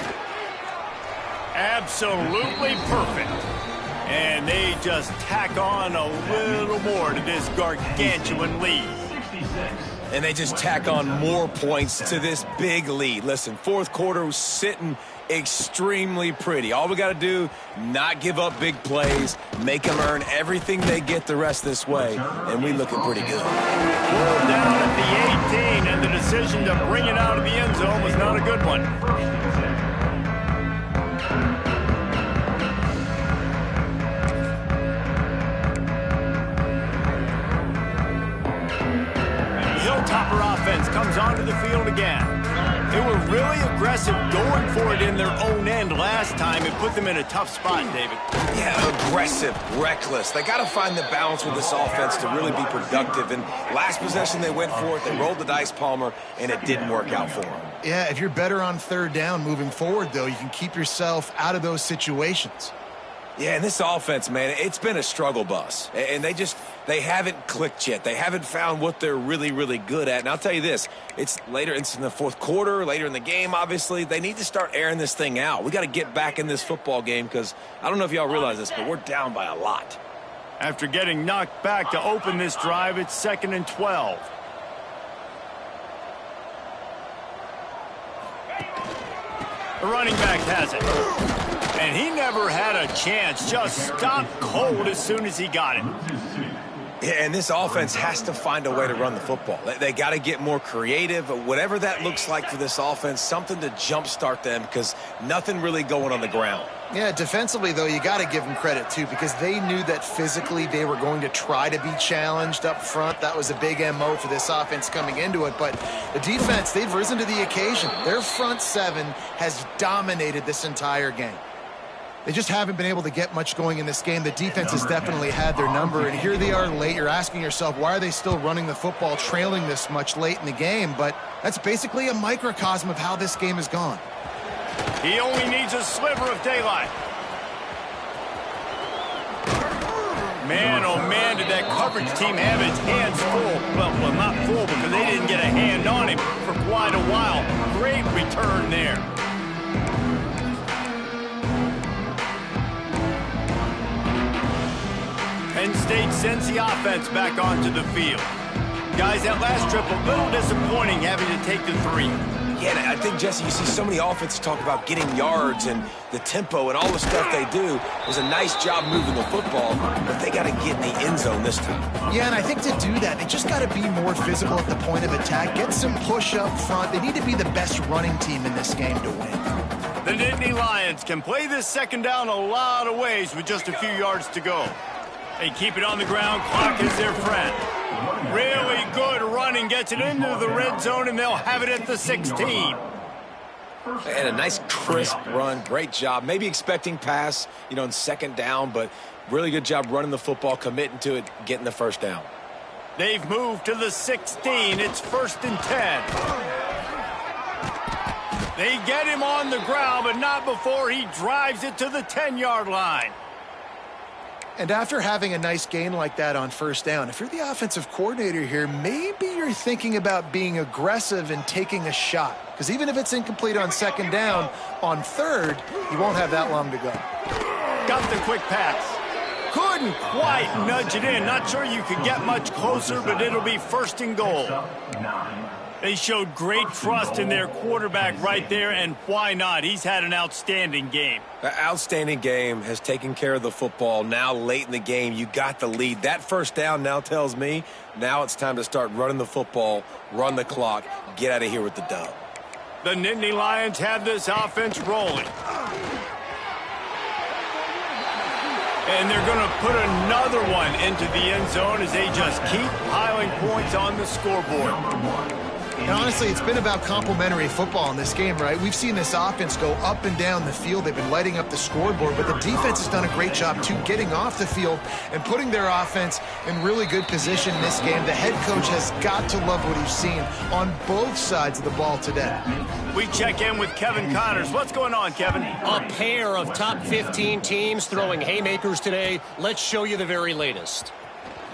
Absolutely perfect. And they just tack on a little more to this gargantuan lead. And they just tack on more points to this big lead. Listen, 4th quarter was sitting extremely pretty. All we got to do, not give up big plays, make them earn everything they get the rest this way, and we looking pretty good. Pulled down at the 18, and the decision to bring it out of the end zone was not a good one. The Hilltopper offense comes onto the field again. They were really aggressive going for it in their own end last time. It put them in a tough spot, David. Yeah, aggressive, reckless. They got to find the balance with this offense to really be productive. And last possession, they went for it. They rolled the dice, Palmer, and it didn't work out for them. Yeah, if you're better on 3rd down moving forward, though, you can keep yourself out of those situations. Yeah, and this offense, man, it's been a struggle bus. And they haven't clicked yet. They haven't found what they're really, really good at. And I'll tell you this, it's in the fourth quarter, later in the game, obviously. They need to start airing this thing out. We got to get back in this football game because I don't know if y'all realize this, but we're down by a lot. After getting knocked back to open this drive, it's 2nd and 12. The running back has it. And he never had a chance. Just stopped cold as soon as he got it. Yeah, and this offense has to find a way to run the football. They got to get more creative, whatever that looks like for this offense, something to jumpstart them because nothing really going on the ground. Yeah, defensively, though, you got to give them credit, too, because they knew that physically they were going to try to be challenged up front. That was a big MO for this offense coming into it. But the defense, they've risen to the occasion. Their front seven has dominated this entire game. They just haven't been able to get much going in this game. The defense has definitely had their number, and here they are late. You're asking yourself, why are they still running the football, trailing this much late in the game? But that's basically a microcosm of how this game has gone. He only needs a sliver of daylight. Man, oh man, did that coverage team have its hands full. Well, not full because they didn't get a hand on him for quite a while. Great return there. Penn State sends the offense back onto the field. Guys, that last trip, a little disappointing having to take the 3. Yeah, I think, Jesse, you see so many offenses talk about getting yards and the tempo and all the stuff they do. It was a nice job moving the football, but they got to get in the end zone this time. Yeah, and I think to do that, they just got to be more physical at the point of attack, get some push up front. They need to be the best running team in this game to win. The Nittany Lions can play this second down a lot of ways with just a few yards to go. They keep it on the ground. Clock is their friend. Really good running. Gets it into the red zone, and they'll have it at the 16. And a nice crisp run. Great job. Maybe expecting pass, in 2nd down, but really good job running the football, committing to it, getting the first down. They've moved to the 16. It's 1st and 10. They get him on the ground, but not before he drives it to the 10-yard line. And after having a nice gain like that on 1st down, if you're the offensive coordinator here, maybe you're thinking about being aggressive and taking a shot. Because even if it's incomplete on 2nd down, on 3rd, you won't have that long to go. Got the quick pass. Couldn't quite nudge it in. Not sure you could get much closer, but it'll be 1st and goal. They showed great trust in their quarterback right there, and why not? He's had an outstanding game. An outstanding game, has taken care of the football. Now late in the game, you got the lead. That 1st down now tells me now it's time to start running the football, run the clock, get out of here with the dub. The Nittany Lions have this offense rolling. And they're going to put another one into the end zone as they just keep piling points on the scoreboard. And honestly, it's been about complementary football in this game, right? We've seen this offense go up and down the field. They've been lighting up the scoreboard, but the defense has done a great job, too, getting off the field and putting their offense in really good position in this game. The head coach has got to love what he's seen on both sides of the ball today. We check in with Kevin Connors. What's going on, Kevin? A pair of top 15 teams throwing haymakers today. Let's show you the very latest.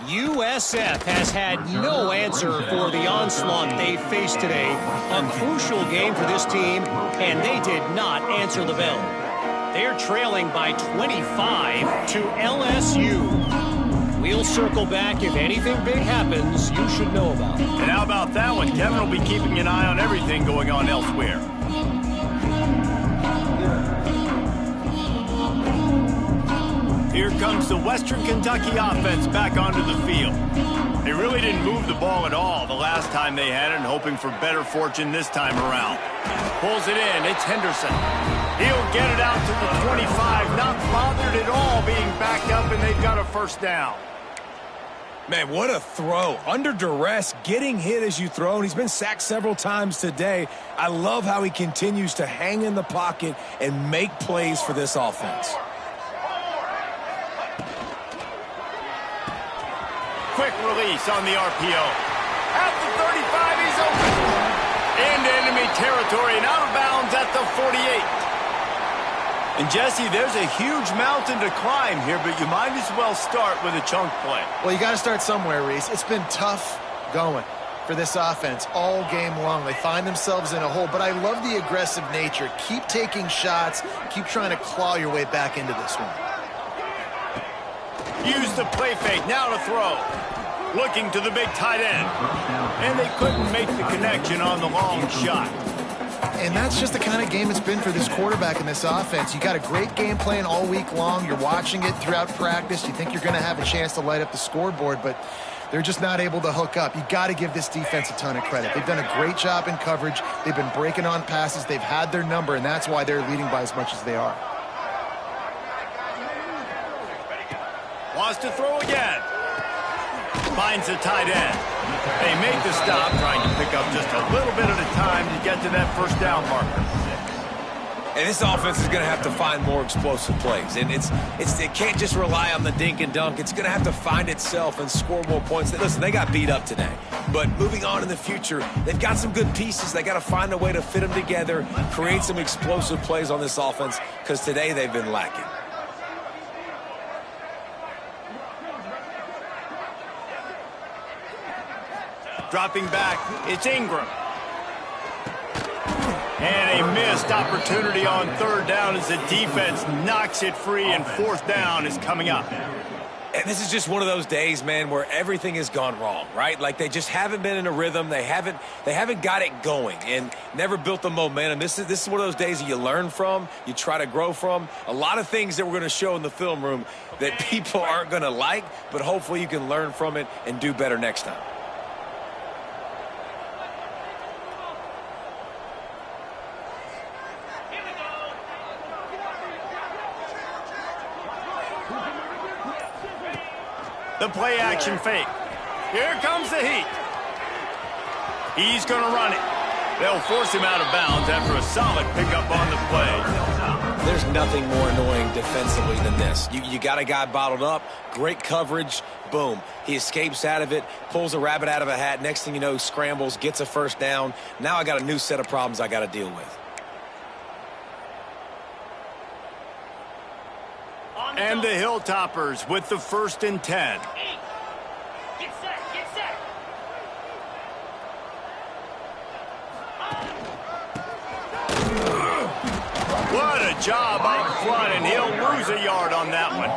USF has had no answer for the onslaught they faced today. A crucial game for this team, and they did not answer the bell. They're trailing by 25 to LSU. We'll circle back if anything big happens you should know about. And how about that one? Kevin will be keeping an eye on everything going on elsewhere. Here comes the Western Kentucky offense back onto the field. They really didn't move the ball at all the last time they had it, and hoping for better fortune this time around. Pulls it in. It's Henderson. He'll get it out to the 25. Not bothered at all being backed up, and they've got a 1st down. Man, what a throw. Under duress, getting hit as you throw, and he's been sacked several times today. I love how he continues to hang in the pocket and make plays for this offense. Quick release on the RPO. At the 35, he's open. Into enemy territory and out of bounds at the 48. And Jesse, there's a huge mountain to climb here, but you might as well start with a chunk play. Well, you got to start somewhere, Reese. It's been tough going for this offense all game long. They find themselves in a hole, but I love the aggressive nature. Keep taking shots. Keep trying to claw your way back into this one. Use the play fake. Now to throw. Looking to the big tight end. And they couldn't make the connection on the long shot. And that's just the kind of game it's been for this quarterback in this offense. You got a great game plan all week long. You're watching it throughout practice. You think you're going to have a chance to light up the scoreboard, but they're just not able to hook up. You got to give this defense a ton of credit. They've done a great job in coverage. They've been breaking on passes. They've had their number, and that's why they're leading by as much as they are. Wants to throw again. Finds the tight end. They make the stop, trying to pick up just a little bit at a time to get to that first down marker. And this offense is going to have to find more explosive plays. And it can't just rely on the dink and dunk. It's going to have to find itself and score more points. Listen, they got beat up today. But moving on in the future, they've got some good pieces. They got to find a way to fit them together, create some explosive plays on this offense, because today they've been lacking. Dropping back, it's Ingram. And a missed opportunity on third down as the defense knocks it free, and fourth down is coming up. And this is just one of those days, man, where everything has gone wrong, right? Like they just haven't been in a rhythm. They haven't got it going and never built the momentum. This is one of those days that you learn from, you try to grow from. A lot of things that we're going to show in the film room that people aren't going to like, but hopefully you can learn from it and do better next time. The play action fake. Here comes the heat. He's going to run it. They'll force him out of bounds after a solid pickup on the play. There's nothing more annoying defensively than this. You got a guy bottled up, great coverage, boom. He escapes out of it, pulls a rabbit out of a hat. Next thing you know, scrambles, gets a first down. Now I got a new set of problems I got to deal with. And the Hilltoppers with the 1st and 10. Get set, get set. What a job up front, and he'll lose a yard on that one.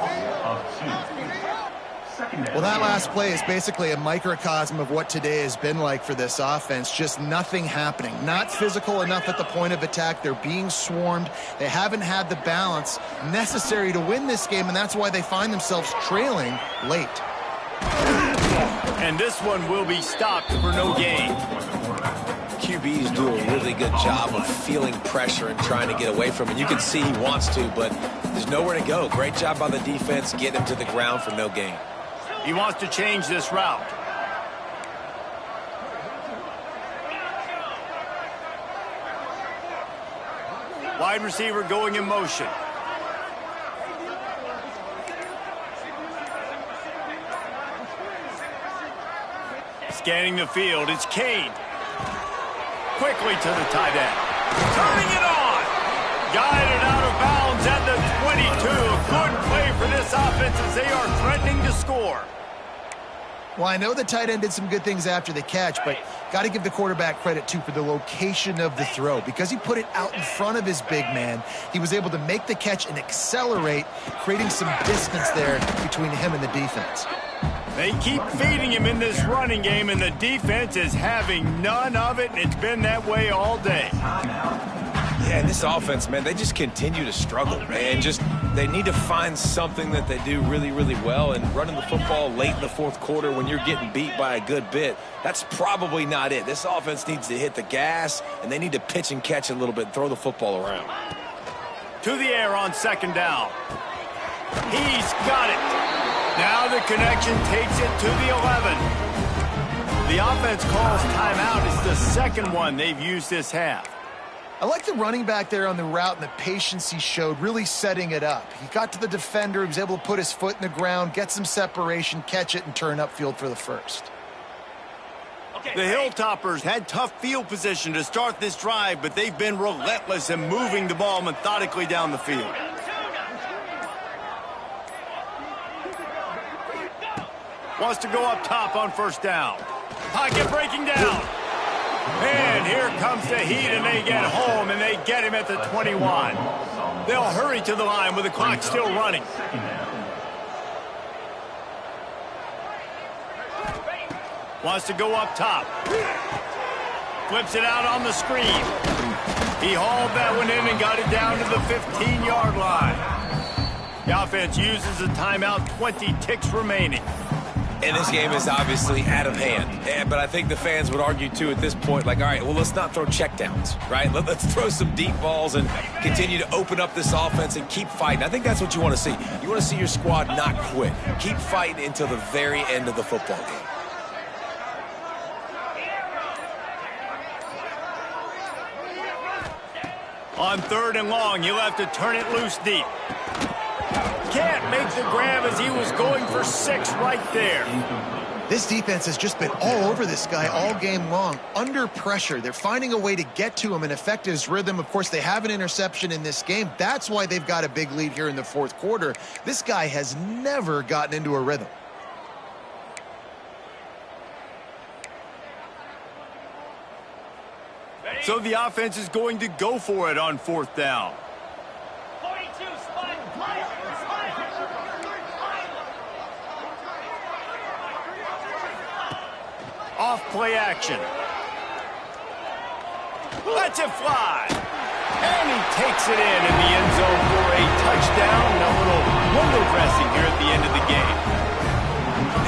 Well, that last play is basically a microcosm of what today has been like for this offense. Just nothing happening. Not physical enough at the point of attack. They're being swarmed. They haven't had the balance necessary to win this game, and that's why they find themselves trailing late. And this one will be stopped for no gain. QBs do a really good job of feeling pressure and trying to get away from it. You can see he wants to, but there's nowhere to go. Great job by the defense, getting him to the ground for no gain. He wants to change this route. Wide receiver going in motion. Scanning the field, it's Kane. Quickly to the tight end. Turning it on. Guided out of bounds at the 22. A good play for this offense as they are threatening to score. Well, I know the tight end did some good things after the catch, but got to give the quarterback credit, too, for the location of the throw. Because he put it out in front of his big man, he was able to make the catch and accelerate, creating some distance there between him and the defense. They keep feeding him in this running game, and the defense is having none of it, and it's been that way all day. Yeah, and this offense, man, they just continue to struggle, man. They need to find something that they do really, really well, and running the football late in the fourth quarter when you're getting beat by a good bit, that's probably not it. This offense needs to hit the gas, and they need to pitch and catch a little bit and throw the football around. To the air on 2nd down. He's got it. Now the connection takes it to the 11. The offense calls timeout. It's the 2nd one they've used this half. I like the running back there on the route and the patience he showed, really setting it up. He got to the defender, he was able to put his foot in the ground, get some separation, catch it, and turn upfield for the first. The Hilltoppers had tough field position to start this drive, but they've been relentless in moving the ball methodically down the field. Wants to go up top on first down. Pocket breaking down. And here comes the heat, and they get home, and they get him at the 21. They'll hurry to the line with the clock still running. Wants to go up top. Flips it out on the screen. He hauled that one in and got it down to the 15-yard line. The offense uses a timeout, 20 ticks remaining. And this game is obviously out of hand. But I think the fans would argue, too, at this point, like, all right, well, let's not throw checkdowns, right? Let's throw some deep balls and continue to open up this offense and keep fighting. I think that's what you want to see. You want to see your squad not quit. Keep fighting until the very end of the football game. On 3rd and long, he'll have to turn it loose deep. Can't make the grab as he was going for 6 right there. This defense has just been all over this guy all game long. Under pressure, they're finding a way to get to him and affect his rhythm. Of course, they have an interception in this game. That's why they've got a big lead here in the 4th quarter. This guy has never gotten into a rhythm. So the offense is going to go for it on 4th down. 42, slide. Off play action. Lets it fly. And he takes it in the end zone for a touchdown. A little window dressing here at the end of the game.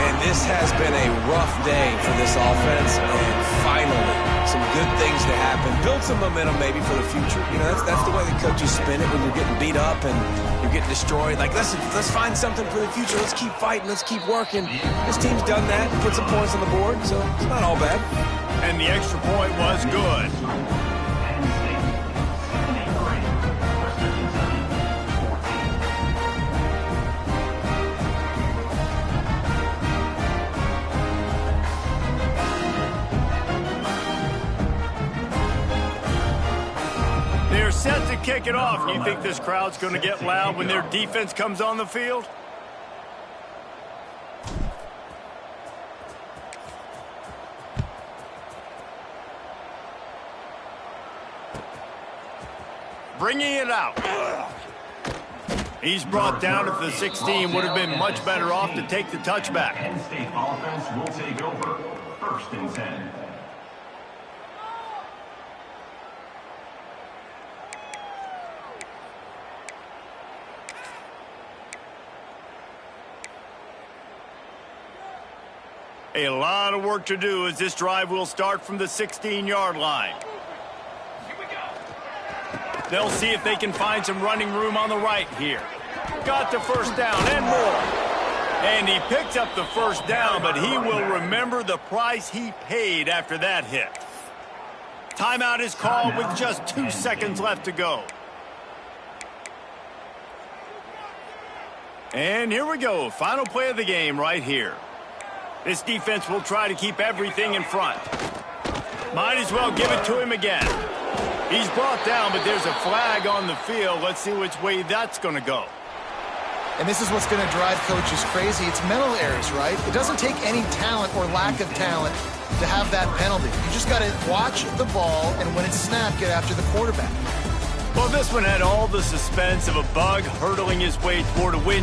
And this has been a rough day for this offense. And finally, some good things to happen. Build some momentum maybe for the future. You know, that's the way the coaches spin it when you're getting beat up and you're getting destroyed. Like, let's find something for the future. Let's keep fighting. Let's keep working. This team's done that. Put some points on the board, so it's not all bad. And the extra point was good. They're set to kick it off. You think this crowd's going to get loud when their defense comes on the field? Bringing it out. He's brought down at the 16. Would have been much better off to take the touchback. Penn State offense will take over. 1st and 10. A lot of work to do as this drive will start from the 16-yard line. They'll see if they can find some running room on the right here. Got the first down and more. And he picks up the first down, but he will remember the price he paid after that hit. Timeout is called with just 2 seconds left to go. And here we go. Final play of the game right here. This defense will try to keep everything in front. Might as well give it to him again. He's brought down, but there's a flag on the field. Let's see which way that's going to go. And this is what's going to drive coaches crazy. It's mental errors, right? It doesn't take any talent or lack of talent to have that penalty. You just got to watch the ball, and when it's snapped, get after the quarterback. Well, this one had all the suspense of a bug hurtling his way toward a win.